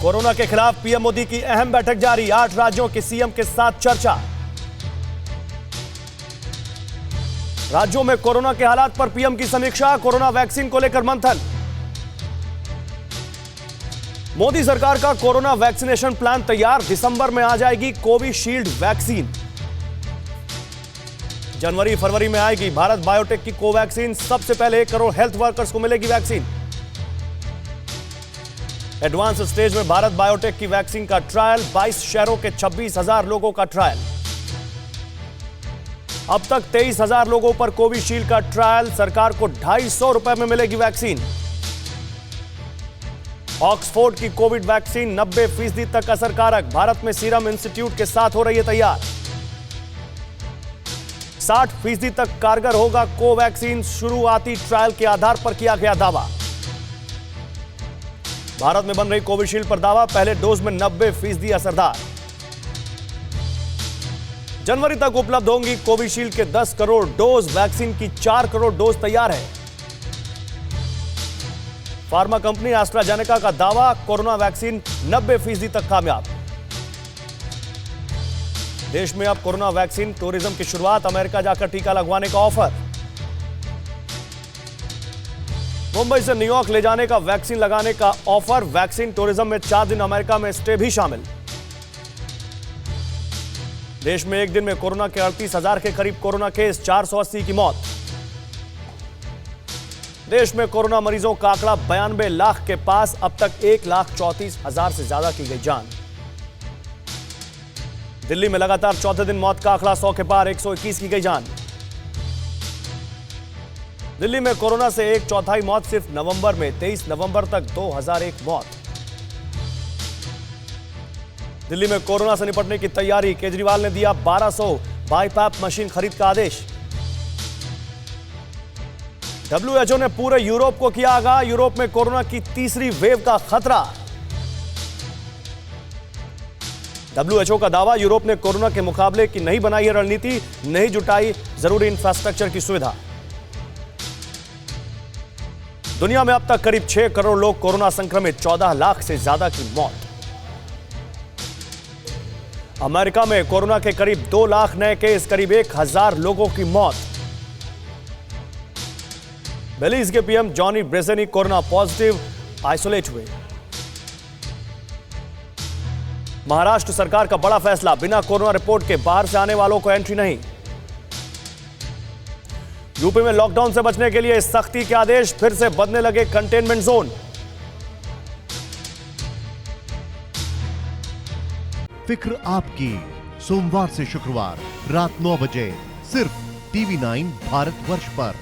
Corona के खिलाफ PM Modi की अहम बैठक जारी, 8 राज्यों के सीएम के साथ चर्चा। राज्यों में कोरोना के हालात पर पीएम की समीक्षा, कोरोना वैक्सीन को लेकर मंथन। मोदी सरकार का कोरोना वैक्सीनेशन प्लान तैयार, दिसंबर में आ जाएगी कोविशील्ड वैक्सीन। जनवरी फरवरी में आएगी भारत बायोटेक की कोवैक्सीन, सबसे पहले 1 करोड़ हेल्थ वर्कर्स को मिलेगी वैक्सीन। एडवांस स्टेज में भारत बायोटेक की वैक्सीन का ट्रायल, 22 शहरों के 26,000 लोगों का ट्रायल। अब तक 23,000 लोगों पर कोविशील्ड का ट्रायल, सरकार को 250 रुपए में मिलेगी वैक्सीन। ऑक्सफोर्ड की कोविड वैक्सीन 90% तक असरकारक, भारत में सीरम इंस्टीट्यूट के साथ हो रही है तैयार। 60% तक कारगर होगा कोवैक्सीन, शुरुआती ट्रायल के आधार पर किया गया दावा। भारत में बन रही कोविशील्ड पर दावा, पहले डोज में 90% असरदार। जनवरी तक उपलब्ध होंगी कोविशील्ड के 10 करोड़ डोज, वैक्सीन की 4 करोड़ डोज तैयार है। फार्मा कंपनी एस्ट्राजेनेका का दावा, कोरोना वैक्सीन 90% तक कामयाब। देश में अब कोरोना वैक्सीन टूरिज्म की शुरुआत, अमेरिका जाकर टीका लगवाने का ऑफर। मुंबई से न्यूयॉर्क ले जाने का वैक्सीन लगाने का ऑफर, वैक्सीन टूरिज्म में 4 दिन अमेरिका में स्टे भी शामिल। देश में एक दिन में कोरोना के 38,000 के करीब कोरोना केस, 480 की मौत। देश में कोरोना मरीजों का आंकड़ा 92 लाख के पास, अब तक 1,34,000 से ज्यादा की गई जान। दिल्ली में लगातार चौथे दिन मौत का आंकड़ा 100 के पार, 121 की गई जान। दिल्ली में कोरोना से 1/4 मौत सिर्फ नवंबर में, 23 नवंबर तक 2001 मौत। दिल्ली में कोरोना से निपटने की तैयारी, केजरीवाल ने दिया 1200 बाईपैप मशीन खरीद का आदेश। WHO ने पूरे यूरोप को किया आगाह, यूरोप में कोरोना की तीसरी वेव का खतरा। WHO का दावा, यूरोप ने कोरोना के मुकाबले की नहीं बनाई है रणनीति, नहीं जुटाई जरूरी इंफ्रास्ट्रक्चर की सुविधा। दुनिया में अब तक करीब 6 करोड़ लोग कोरोना संक्रमित, 14 लाख से ज्यादा की मौत। अमेरिका में कोरोना के करीब 2 लाख नए केस, करीब 1,000 लोगों की मौत। बेलीज के PM Johnny Briceno corona positive, isolate हुए। महाराष्ट्र सरकार का बड़ा फैसला, बिना कोरोना रिपोर्ट के बाहर से आने वालों को एंट्री नहीं। यूपी में लॉकडाउन से बचने के लिए सख्ती के आदेश, फिर से बनने लगे कंटेनमेंट जोन। फिक्र आपकी, सोमवार से शुक्रवार रात 9 बजे सिर्फ TV9 भारतवर्ष पर।